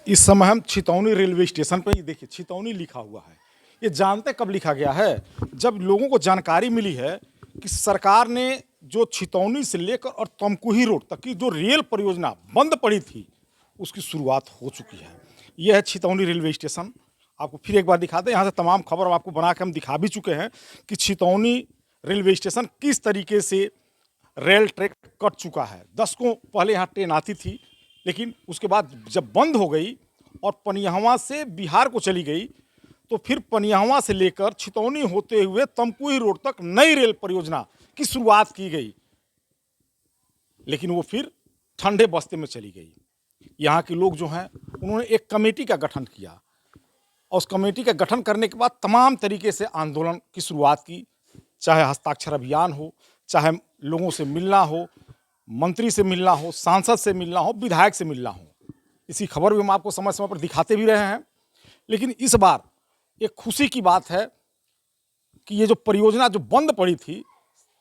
इस समय हम छितौनी रेलवे स्टेशन पर, ये देखिए छितौनी लिखा हुआ है। ये जानते कब लिखा गया है? जब लोगों को जानकारी मिली है कि सरकार ने जो छितौनी से लेकर और तमकुही रोड तक की जो रेल परियोजना बंद पड़ी थी, उसकी शुरुआत हो चुकी है। यह है छितौनी रेलवे स्टेशन। आपको फिर एक बार दिखा दें, यहाँ से तमाम खबर आपको बना के हम दिखा भी चुके हैं कि छितौनी रेलवे स्टेशन किस तरीके से रेल ट्रैक कट चुका है। दशकों पहले यहाँ ट्रेन आती थी, लेकिन उसके बाद जब बंद हो गई और पनियहवा से बिहार को चली गई, तो फिर पनियहवा से लेकर छितौनी होते हुए तमकुही रोड तक नई रेल परियोजना की शुरुआत की गई, लेकिन वो फिर ठंडे बस्ते में चली गई। यहाँ के लोग जो हैं, उन्होंने एक कमेटी का गठन किया और उस कमेटी का गठन करने के बाद तमाम तरीके से आंदोलन की शुरुआत की, चाहे हस्ताक्षर अभियान हो, चाहे लोगों से मिलना हो, मंत्री से मिलना हो, सांसद से मिलना हो, विधायक से मिलना हो। इसी खबर भी हम आपको समय समय पर दिखाते भी रहे हैं। लेकिन इस बार एक खुशी की बात है कि ये जो परियोजना जो बंद पड़ी थी,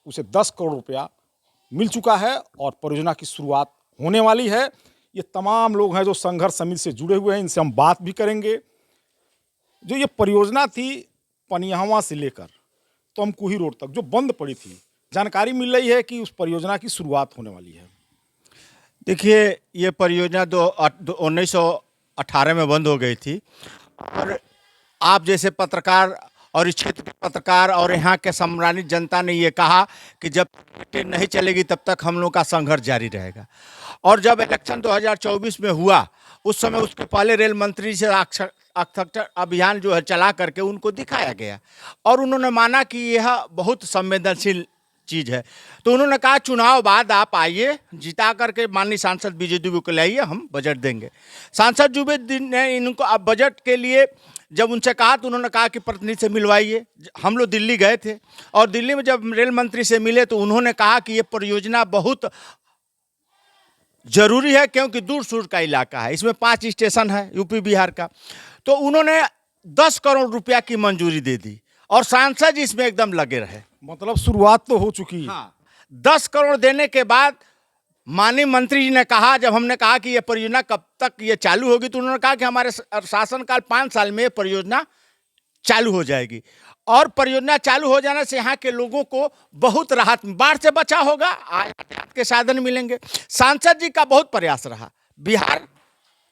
उसे 10 करोड़ रुपया मिल चुका है और परियोजना की शुरुआत होने वाली है। ये तमाम लोग हैं जो संघर्ष समिति से जुड़े हुए हैं, इनसे हम बात भी करेंगे। जो ये परियोजना थी पनियहवा से लेकर तमकुही रोड तक जो बंद पड़ी थी, जानकारी मिल रही है कि उस परियोजना की शुरुआत होने वाली है। देखिए, ये परियोजना 1918 में बंद हो गई थी और आप जैसे पत्रकार और इस क्षेत्र के पत्रकार और यहाँ के सम्मानित जनता ने ये कहा कि जब ट्रेन नहीं चलेगी तब तक हम लोग का संघर्ष जारी रहेगा। और जब इलेक्शन 2024 में हुआ, उस समय उसके पहले रेल मंत्री से हस्ताक्षर अभियान जो है चला करके उनको दिखाया गया और उन्होंने माना कि यह बहुत संवेदनशील चीज़ है। तो उन्होंने कहा चुनाव बाद आप आइए, जिता करके माननीय सांसद विजय दुबे को लाइए, हम बजट देंगे। सांसद दुबे ने इनको अब बजट के लिए जब उनसे कहा तो उन्होंने कहा कि प्रतिनिधि से मिलवाइए। हम लोग दिल्ली गए थे और दिल्ली में जब रेल मंत्री से मिले तो उन्होंने कहा कि ये परियोजना बहुत ज़रूरी है क्योंकि दूर सूर का इलाका है, इसमें 5 स्टेशन है यूपी बिहार का। तो उन्होंने 10 करोड़ रुपया की मंजूरी दे दी और सांसद इसमें एकदम लगे रहे। मतलब शुरुआत तो हो चुकी है। हाँ, 10 करोड़ देने के बाद माननीय मंत्री जी ने कहा, जब हमने कहा कि ये परियोजना कब तक ये चालू होगी, तो उन्होंने कहा कि हमारे शासनकाल 5 साल में ये परियोजना चालू हो जाएगी। और परियोजना चालू हो जाने से यहाँ के लोगों को बहुत राहत, बाढ़ से बचा होगा, यातायात के साधन मिलेंगे। सांसद जी का बहुत प्रयास रहा, बिहार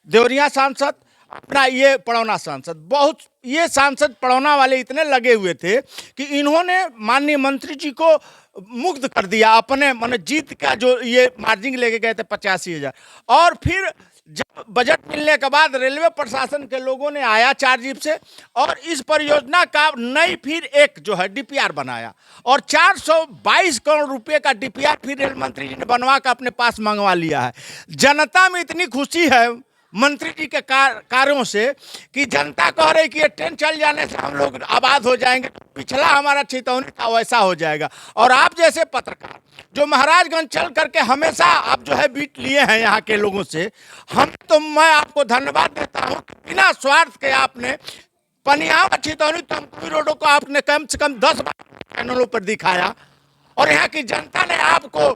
देवरिया सांसद, अपना ये पड़ौना सांसद, बहुत ये सांसद पड़ौना वाले इतने लगे हुए थे कि इन्होंने माननीय मंत्री जी को मुक्त कर दिया अपने मन जीत का जो ये मार्जिन लेके गए थे 85,000। और फिर जब बजट मिलने के बाद रेलवे प्रशासन के लोगों ने आया 4 जीप से और इस परियोजना का नई फिर एक जो है डीपीआर बनाया और 422 करोड़ रुपए का डीपीआर फिर रेल मंत्री जी ने बनवा कर अपने पास मंगवा लिया है। जनता में इतनी खुशी है मंत्री जी के कार्यों से कि जनता कह रही कि ये ट्रेन चल जाने से हम लोग आबाद हो जाएंगे, पिछला हमारा छितौनी था वैसा हो जाएगा। और आप जैसे पत्रकार जो महाराजगंज चल करके हमेशा आप जो है बीट लिए हैं यहाँ के लोगों से, मैं आपको धन्यवाद देता हूँ कि बिना स्वार्थ के आपने पनियहवा छितौनी तमकुही रोडों को आपने कम से कम 10 बार चैनलों पर दिखाया और यहाँ की जनता ने आपको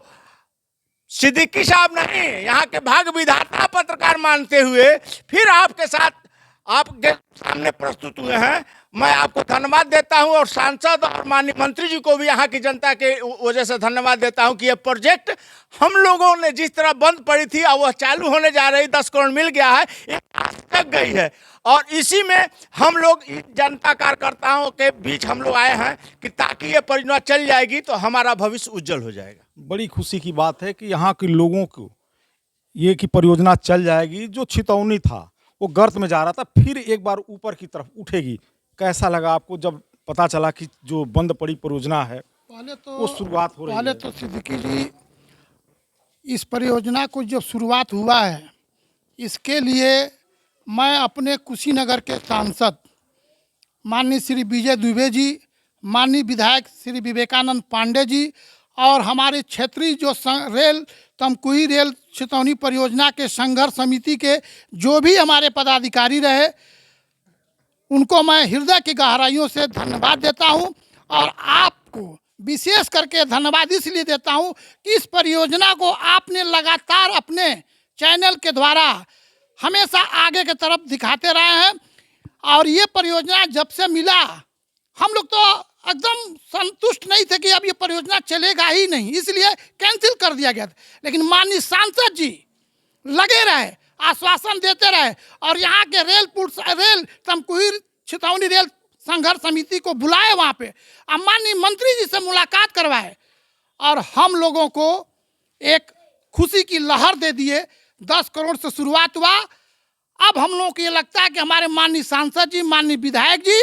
सिद्दीकी साहब नहीं, यहाँ के भाग विधाता पत्रकार मानते हुए फिर आपके साथ आपके सामने प्रस्तुत हुए हैं। मैं आपको धन्यवाद देता हूं और सांसद और माननीय मंत्री जी को भी यहाँ की जनता के वजह से धन्यवाद देता हूं कि ये प्रोजेक्ट हम लोगों ने जिस तरह बंद पड़ी थी और वह चालू होने जा रही, 10 करोड़ मिल गया है, ये आज तक गई है। और इसी में हम लोग जनता कार्यकर्ताओं के बीच हम लोग आए हैं कि ताकि ये परियोजना चल जाएगी तो हमारा भविष्य उज्जवल हो जाएगा। बड़ी खुशी की बात है कि यहाँ के लोगों को ये कि परियोजना चल जाएगी। जो छितौनी था वो गर्त में जा रहा था, फिर एक बार ऊपर की तरफ उठेगी। कैसा लगा आपको जब पता चला कि जो बंद पड़ी परियोजना है पहले तो वो शुरुआत हो रही है? पहले तो सिद्दीकी जी, इस परियोजना को जो शुरुआत हुआ है इसके लिए मैं अपने कुशीनगर के सांसद माननीय श्री विजय दुबे जी, माननीय विधायक श्री विवेकानंद पांडे जी और हमारे क्षेत्रीय जो रेल तमकुही रेल छितौनी परियोजना के संघर्ष समिति के जो भी हमारे पदाधिकारी रहे, उनको मैं हृदय की गहराइयों से धन्यवाद देता हूं। और आपको विशेष करके धन्यवाद इसलिए देता हूं कि इस परियोजना को आपने लगातार अपने चैनल के द्वारा हमेशा आगे की तरफ दिखाते रहे हैं। और ये परियोजना जब से मिला, हम लोग तो एकदम संतुष्ट नहीं थे कि अब ये परियोजना चलेगा ही नहीं, इसलिए कैंसिल कर दिया गया था। लेकिन माननीय सांसद जी लगे रहे, आश्वासन देते रहे, और यहाँ के रेल तमकुही छितौनी रेल संघर्ष समिति को बुलाए वहाँ पे, और माननीय मंत्री जी से मुलाकात करवाए, और हम लोगों को एक खुशी की लहर दे दिए। 10 करोड़ से शुरुआत हुआ। अब हम लोगों को ये लगता है कि हमारे माननीय सांसद जी, माननीय विधायक जी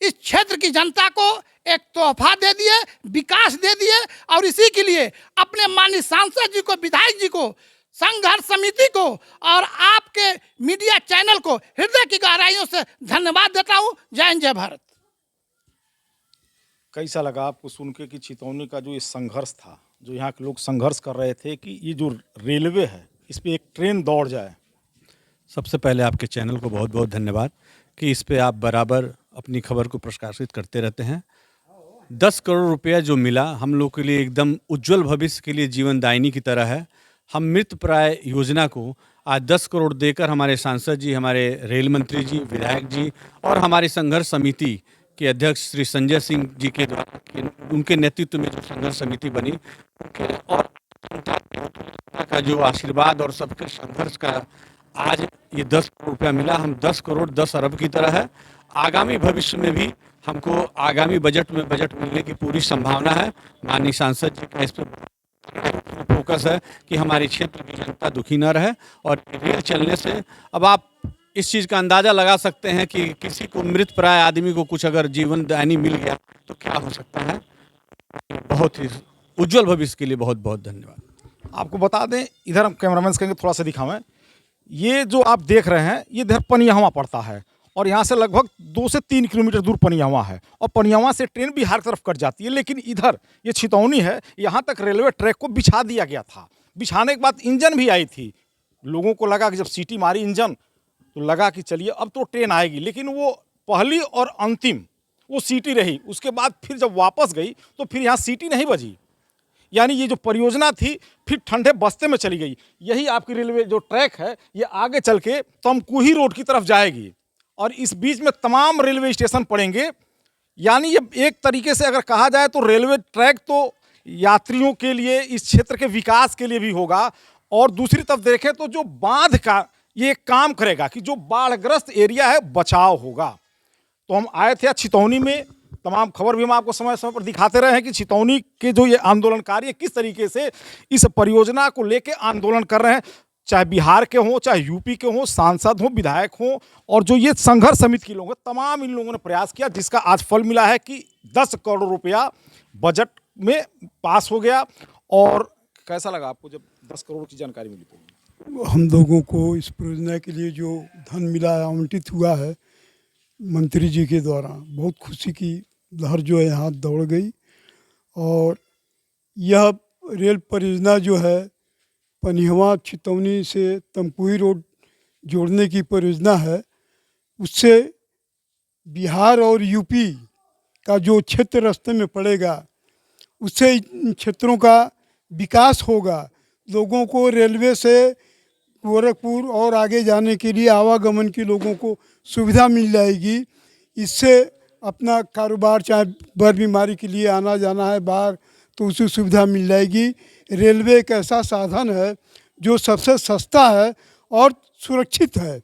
इस क्षेत्र की जनता को एक तोहफा दे दिए, विकास दे दिए, और इसी के लिए अपने माननीय सांसद जी को, विधायक जी को, संघर्ष समिति को और आपके मीडिया चैनल को हृदय की गहराइयों से धन्यवाद देता हूं। जय हिंद, जय भारत। कैसा लगा आपको सुन के कि छितौनी का जो ये संघर्ष था, जो यहाँ के लोग संघर्ष कर रहे थे कि ये जो रेलवे है इस पे एक ट्रेन दौड़ जाए? सबसे पहले आपके चैनल को बहुत बहुत धन्यवाद कि इस पे आप बराबर अपनी खबर को प्रकाशित करते रहते हैं। 10 करोड़ रुपया जो मिला हम लोग के लिए एकदम उज्जवल भविष्य के लिए जीवनदायिनी की तरह है। हम मृत प्राय योजना को आज 10 करोड़ देकर हमारे सांसद जी, हमारे रेल मंत्री जी, विधायक जी और हमारी संघर्ष समिति के अध्यक्ष श्री संजय सिंह जी के द्वारा, उनके नेतृत्व में जो संघर्ष समिति बनी, उनके और जनता का जो आशीर्वाद और सबके संघर्ष का आज ये 10 करोड़ रुपया मिला। हम 10 करोड़ 10 अरब की तरह है। आगामी भविष्य में भी हमको आगामी बजट में बजट मिलने की पूरी संभावना है। माननीय सांसद जी का इस पर फोकस है कि हमारे क्षेत्र की जनता दुखी न रहे। और रेल चलने से अब आप इस चीज़ का अंदाज़ा लगा सकते हैं कि किसी को मृत प्राय आदमी को कुछ अगर जीवन दायिनी मिल गया तो क्या हो सकता है। बहुत ही उज्जवल भविष्य के लिए बहुत बहुत धन्यवाद। आपको बता दें, इधर हम कैमरामैन कहेंगे थोड़ा सा दिखावें, ये जो आप देख रहे हैं ये इधर पनियावा पड़ता है और यहाँ से लगभग 2 से 3 किलोमीटर दूर पनियावा है और पनियावा से ट्रेन बिहार की तरफ कट जाती है। लेकिन इधर ये छितौनी है, यहाँ तक रेलवे ट्रैक को बिछा दिया गया था। बिछाने के बाद इंजन भी आई थी। लोगों को लगा कि जब सीटी मारी इंजन तो लगा कि चलिए अब तो ट्रेन आएगी, लेकिन वो पहली और अंतिम वो सीटी रही। उसके बाद फिर जब वापस गई तो फिर यहाँ सीटी नहीं बजी, यानी ये जो परियोजना थी फिर ठंडे बस्ते में चली गई। यही आपकी रेलवे जो ट्रैक है ये आगे चल के तमकुही रोड की तरफ जाएगी और इस बीच में तमाम रेलवे स्टेशन पड़ेंगे। यानी ये एक तरीके से अगर कहा जाए तो रेलवे ट्रैक तो यात्रियों के लिए, इस क्षेत्र के विकास के लिए भी होगा, और दूसरी तरफ देखें तो जो बांध का ये काम करेगा कि जो बाढ़ग्रस्त एरिया है बचाव होगा। तो हम आए थे छितौनी में, तमाम खबर भी हम आपको समय समय पर दिखाते रहे हैं कि छितौनी के जो ये आंदोलनकारी किस तरीके से इस परियोजना को लेकर आंदोलन कर रहे हैं, चाहे बिहार के हों, चाहे यूपी के हों, सांसद हों, विधायक हों, और जो ये संघर्ष समिति के लोग हैं, तमाम इन लोगों ने प्रयास किया, जिसका आज फल मिला है कि 10 करोड़ रुपया बजट में पास हो गया। और कैसा लगा आपको जब 10 करोड़ की जानकारी मिली? तो हम लोगों को इस परियोजना के लिए जो धन मिला है, आवंटित हुआ है मंत्री जी के द्वारा, बहुत खुशी की लहर जो है यहाँ दौड़ गई। और यह रेल परियोजना जो है पनिहवा छितौनी से तमकुही रोड जोड़ने की परियोजना है। उससे बिहार और यूपी का जो क्षेत्र रास्ते में पड़ेगा उससे इन क्षेत्रों का विकास होगा। लोगों को रेलवे से गोरखपुर और आगे जाने के लिए आवागमन की लोगों को सुविधा मिल जाएगी। इससे अपना कारोबार, चाहे बर बीमारी के लिए आना जाना है बाहर, तो उसे सुविधा मिल जाएगी। रेलवे एक ऐसा साधन है जो सबसे सस्ता है और सुरक्षित है।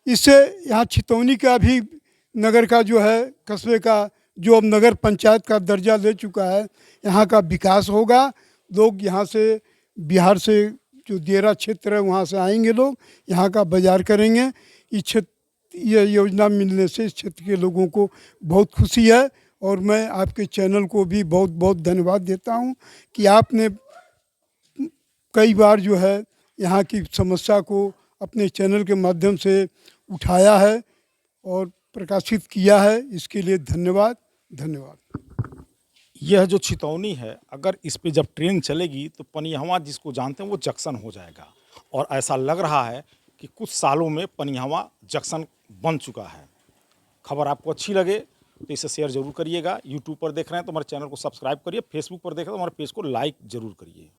इससे यहाँ छितौनी का भी नगर का जो है, कस्बे का जो अब नगर पंचायत का दर्जा ले चुका है, यहाँ का विकास होगा। लोग यहाँ से, बिहार से जो दियरा क्षेत्र है वहाँ से आएंगे, लोग यहाँ का बाजार करेंगे। इस क्षेत्र, यह योजना मिलने से इस क्षेत्र के लोगों को बहुत खुशी है। और मैं आपके चैनल को भी बहुत बहुत धन्यवाद देता हूँ कि आपने कई बार जो है यहाँ की समस्या को अपने चैनल के माध्यम से उठाया है और प्रकाशित किया है। इसके लिए धन्यवाद, धन्यवाद। यह जो छितौनी है, अगर इस पे जब ट्रेन चलेगी तो पनिहवा जिसको जानते हैं वो जंक्शन हो जाएगा। और ऐसा लग रहा है कि कुछ सालों में पनिहवा जंक्शन बन चुका है। खबर आपको अच्छी लगे तो इसे शेयर जरूर करिएगा। यूट्यूब पर देख रहे हैं तो हमारे चैनल को सब्सक्राइब करिए, फेसबुक पर देख रहे हैं तो हमारे पेज को लाइक जरूर करिए।